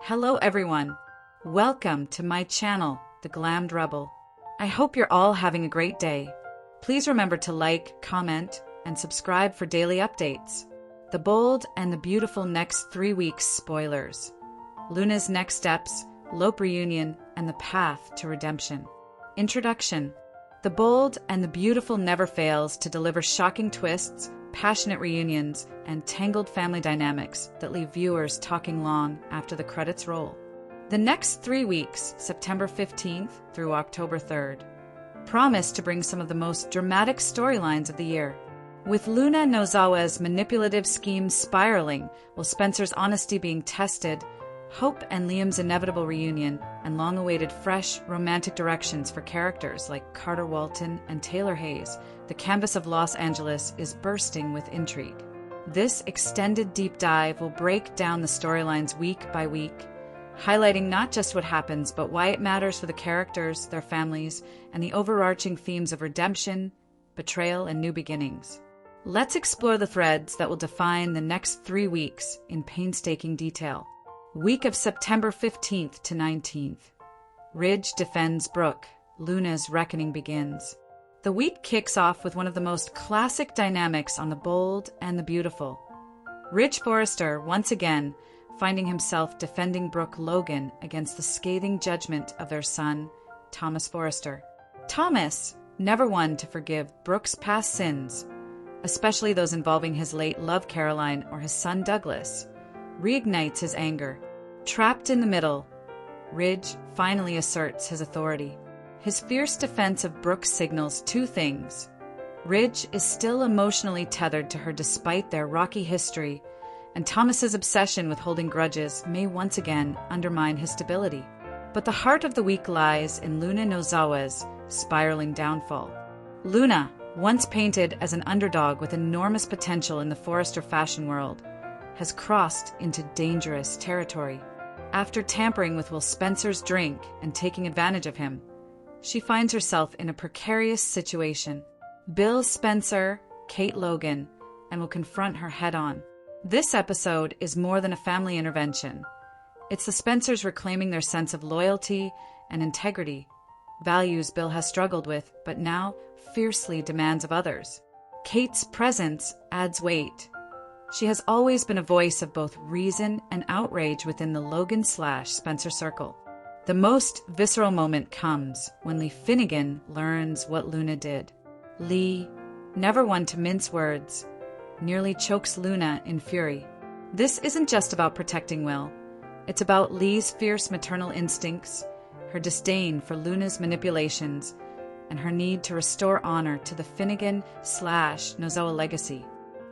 Hello everyone. Welcome to my channel, the Glammed Rebel. I hope you're all having a great day. Please remember to like, comment, and subscribe for daily updates. The bold and the beautiful next 3 weeks spoilers. Luna's next steps, Lope reunion, and the path to redemption. Introduction. The bold and the beautiful never fails to deliver shocking twists, passionate reunions, and tangled family dynamics that leave viewers talking long after the credits roll. The next 3 weeks, September 15th through October 3rd, promise to bring some of the most dramatic storylines of the year. With Luna Nozawa's manipulative schemes spiraling, while Spencer's honesty being tested, Hope and Liam's inevitable reunion, and long-awaited fresh, romantic directions for characters like Carter Walton and Taylor Hayes, the canvas of Los Angeles is bursting with intrigue. This extended deep dive will break down the storylines week by week, highlighting not just what happens, but why it matters for the characters, their families, and the overarching themes of redemption, betrayal, and new beginnings. Let's explore the threads that will define the next 3 weeks in painstaking detail. Week of September 15th to 19th. Ridge defends Brooke. Luna's reckoning begins. The week kicks off with one of the most classic dynamics on The Bold and the Beautiful. Ridge Forrester, once again, finding himself defending Brooke Logan against the scathing judgment of their son, Thomas Forrester. Thomas, never one to forgive Brooke's past sins, especially those involving his late love Caroline or his son Douglas, reignites his anger. Trapped in the middle, Ridge finally asserts his authority. His fierce defense of Brooke signals two things. Ridge is still emotionally tethered to her despite their rocky history, and Thomas's obsession with holding grudges may once again undermine his stability. But the heart of the week lies in Luna Nozawa's spiraling downfall. Luna, once painted as an underdog with enormous potential in the Forrester fashion world, has crossed into dangerous territory. After tampering with Will Spencer's drink and taking advantage of him, she finds herself in a precarious situation. Bill Spencer, Kate Logan, and will confront her head-on. This episode is more than a family intervention. It's the Spencers reclaiming their sense of loyalty and integrity, values Bill has struggled with but now fiercely demands of others. Kate's presence adds weight. She has always been a voice of both reason and outrage within the Logan/Spencer circle. The most visceral moment comes when Lee Finnegan learns what Luna did. Lee, never one to mince words, nearly chokes Luna in fury. This isn't just about protecting Will. It's about Lee's fierce maternal instincts, her disdain for Luna's manipulations, and her need to restore honor to the Finnegan/Nozawa legacy.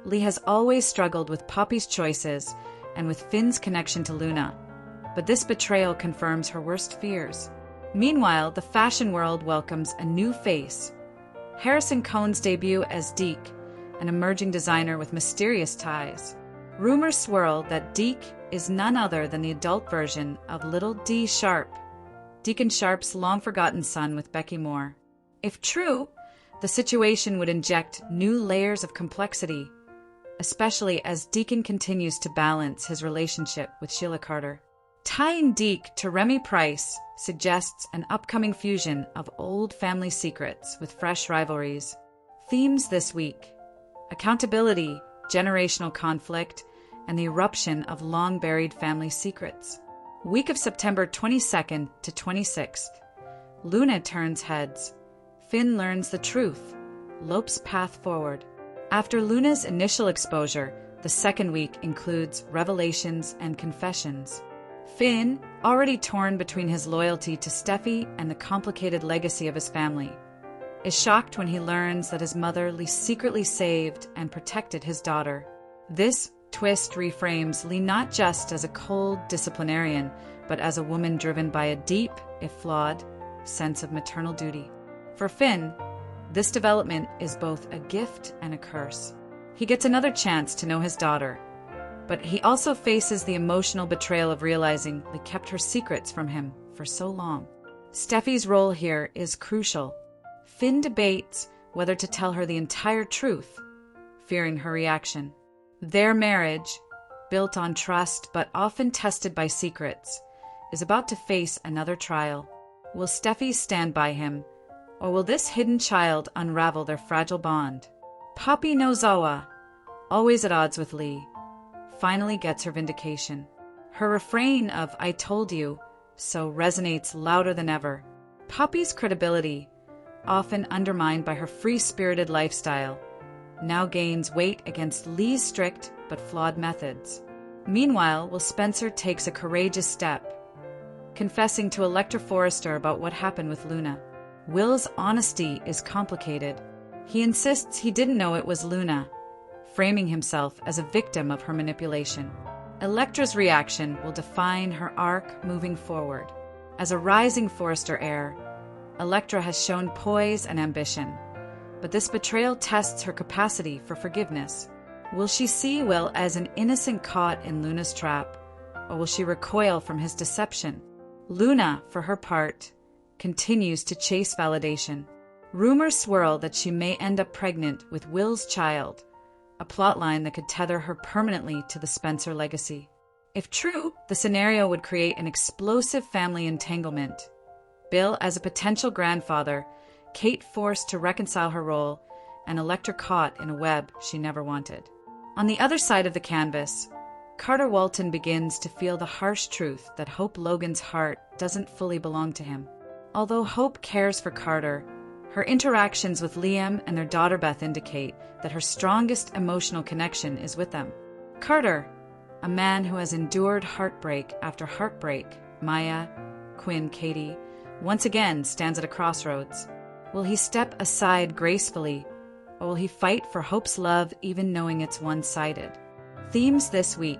Lee has always struggled with Poppy's choices and with Finn's connection to Luna, but this betrayal confirms her worst fears. Meanwhile, the fashion world welcomes a new face. Harrison Cohn's debut as Deke, an emerging designer with mysterious ties. Rumors swirl that Deke is none other than the adult version of Little D. Sharp, Deacon Sharp's long-forgotten son with Becky Moore. If true, the situation would inject new layers of complexity, especially as Deacon continues to balance his relationship with Sheila Carter. Tying Deke to Remy Price suggests an upcoming fusion of old family secrets with fresh rivalries. Themes this week: accountability, generational conflict, and the eruption of long-buried family secrets. Week of September 22nd to 26th. Luna turns heads. Finn learns the truth. Lope's path forward. After Luna's initial exposure, the second week includes revelations and confessions. Finn, already torn between his loyalty to Steffi and the complicated legacy of his family, is shocked when he learns that his mother Lee secretly saved and protected his daughter. This twist reframes Lee not just as a cold disciplinarian, but as a woman driven by a deep, if flawed, sense of maternal duty. For Finn, this development is both a gift and a curse. He gets another chance to know his daughter, but he also faces the emotional betrayal of realizing Lee kept her secrets from him for so long. Steffi's role here is crucial. Finn debates whether to tell her the entire truth, fearing her reaction. Their marriage, built on trust but often tested by secrets, is about to face another trial. Will Steffi stand by him, or will this hidden child unravel their fragile bond? Poppy Nozawa, always at odds with Lee, finally gets her vindication. Her refrain of "I told you" so resonates louder than ever. Poppy's credibility, often undermined by her free-spirited lifestyle, now gains weight against Lee's strict but flawed methods. Meanwhile, Will Spencer takes a courageous step, confessing to Electra Forrester about what happened with Luna. Will's honesty is complicated. He insists he didn't know it was Luna, framing himself as a victim of her manipulation. Electra's reaction will define her arc moving forward. As a rising Forrester heir, Electra has shown poise and ambition, but this betrayal tests her capacity for forgiveness. Will she see Will as an innocent caught in Luna's trap, or will she recoil from his deception? Luna, for her part, continues to chase validation. Rumors swirl that she may end up pregnant with Will's child, a plotline that could tether her permanently to the Spencer legacy. If true, the scenario would create an explosive family entanglement. Bill as a potential grandfather, Kate forced to reconcile her role, and Electra caught in a web she never wanted. On the other side of the canvas, Carter Walton begins to feel the harsh truth that Hope Logan's heart doesn't fully belong to him. Although Hope cares for Carter, her interactions with Liam and their daughter Beth indicate that her strongest emotional connection is with them. Carter, a man who has endured heartbreak after heartbreak, Maya, Quinn, Katie, once again stands at a crossroads. Will he step aside gracefully, or will he fight for Hope's love even knowing it's one-sided? Themes this week: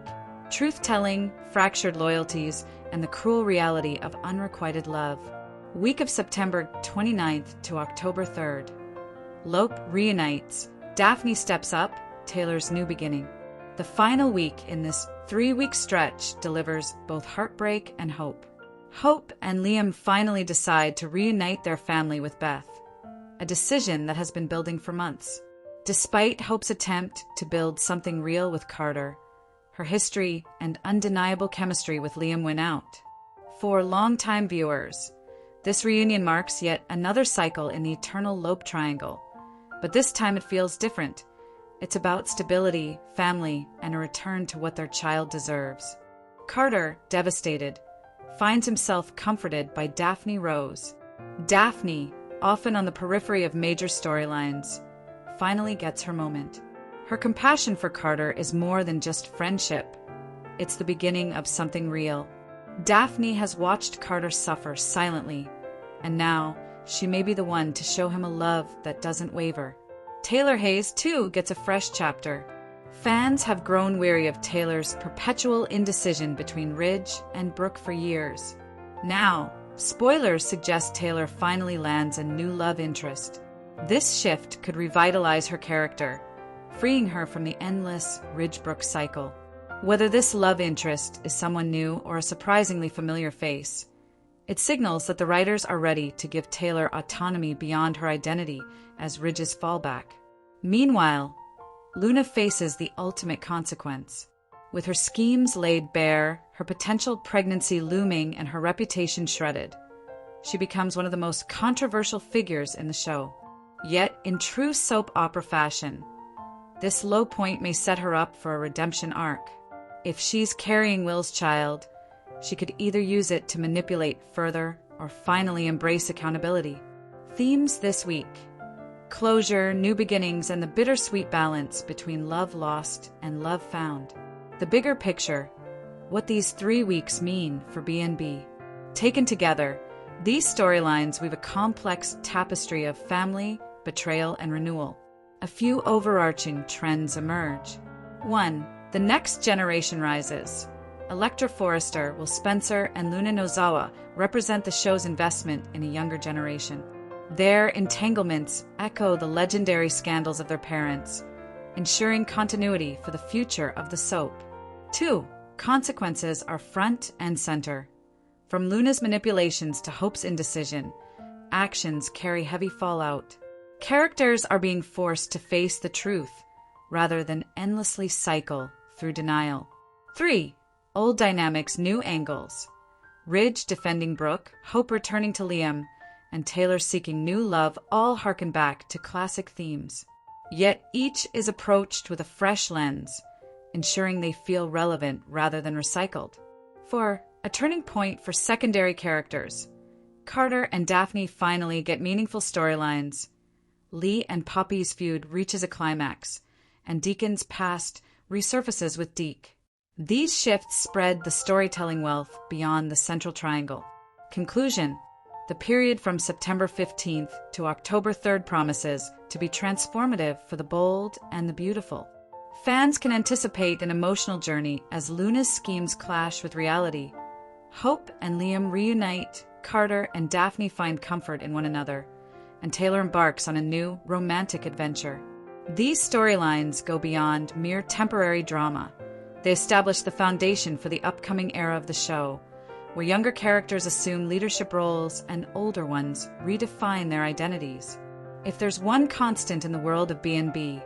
truth-telling, fractured loyalties, and the cruel reality of unrequited love. Week of September 29th to October 3rd. Lope reunites. Daphne steps up, Taylor's new beginning. The final week in this 3-week stretch delivers both heartbreak and hope. Hope and Liam finally decide to reunite their family with Beth, a decision that has been building for months. Despite Hope's attempt to build something real with Carter, her history and undeniable chemistry with Liam win out. For longtime viewers, this reunion marks yet another cycle in the eternal Lope triangle, but this time it feels different. It's about stability, family, and a return to what their child deserves. Carter, devastated, finds himself comforted by Daphne Rose. Daphne, often on the periphery of major storylines, finally gets her moment. Her compassion for Carter is more than just friendship. It's the beginning of something real. Daphne has watched Carter suffer silently, and now she may be the one to show him a love that doesn't waver. Taylor Hayes, too, gets a fresh chapter. Fans have grown weary of Taylor's perpetual indecision between Ridge and Brooke for years. Now, spoilers suggest Taylor finally lands a new love interest. This shift could revitalize her character, freeing her from the endless Ridge-Brooke cycle. Whether this love interest is someone new or a surprisingly familiar face, it signals that the writers are ready to give Taylor autonomy beyond her identity as Ridge's fallback. Meanwhile, Luna faces the ultimate consequence. With her schemes laid bare, her potential pregnancy looming, and her reputation shredded, she becomes one of the most controversial figures in the show. Yet, in true soap opera fashion, this low point may set her up for a redemption arc. If she's carrying Will's child, she could either use it to manipulate further or finally embrace accountability. Themes this week: closure, new beginnings, and the bittersweet balance between love lost and love found. The bigger picture: what these 3 weeks mean for B&B. Taken together, these storylines weave a complex tapestry of family, betrayal, and renewal. A few overarching trends emerge. 1. The next generation rises. Electra Forrester, Will Spencer, and Luna Nozawa represent the show's investment in a younger generation. Their entanglements echo the legendary scandals of their parents, ensuring continuity for the future of the soap. 2. Consequences are front and center. From Luna's manipulations to Hope's indecision, actions carry heavy fallout. Characters are being forced to face the truth, rather than endlessly cycle through denial. 3. Old dynamics, new angles. Ridge defending Brooke, Hope returning to Liam, and Taylor seeking new love all harken back to classic themes. Yet each is approached with a fresh lens, ensuring they feel relevant rather than recycled. 4. A turning point for secondary characters. Carter and Daphne finally get meaningful storylines. Lee and Poppy's feud reaches a climax, and Deacon's past resurfaces with Deke. These shifts spread the storytelling wealth beyond the central triangle. Conclusion: the period from September 15th to October 3rd promises to be transformative for the bold and the beautiful. Fans can anticipate an emotional journey as Luna's schemes clash with reality. Hope and Liam reunite, Carter and Daphne find comfort in one another, and Taylor embarks on a new romantic adventure. These storylines go beyond mere temporary drama. They establish the foundation for the upcoming era of the show, where younger characters assume leadership roles and older ones redefine their identities. If there's one constant in the world of B&B,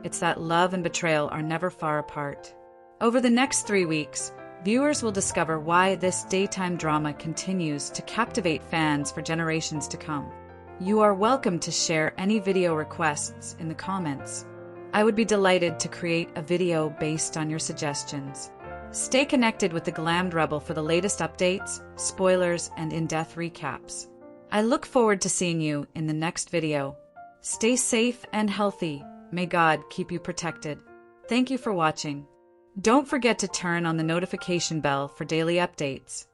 it's that love and betrayal are never far apart. Over the next 3 weeks, viewers will discover why this daytime drama continues to captivate fans for generations to come. You are welcome to share any video requests in the comments. I would be delighted to create a video based on your suggestions. Stay connected with the Glammed Rebel for the latest updates, spoilers, and in-depth recaps. I look forward to seeing you in the next video. Stay safe and healthy. May God keep you protected. Thank you for watching. Don't forget to turn on the notification bell for daily updates.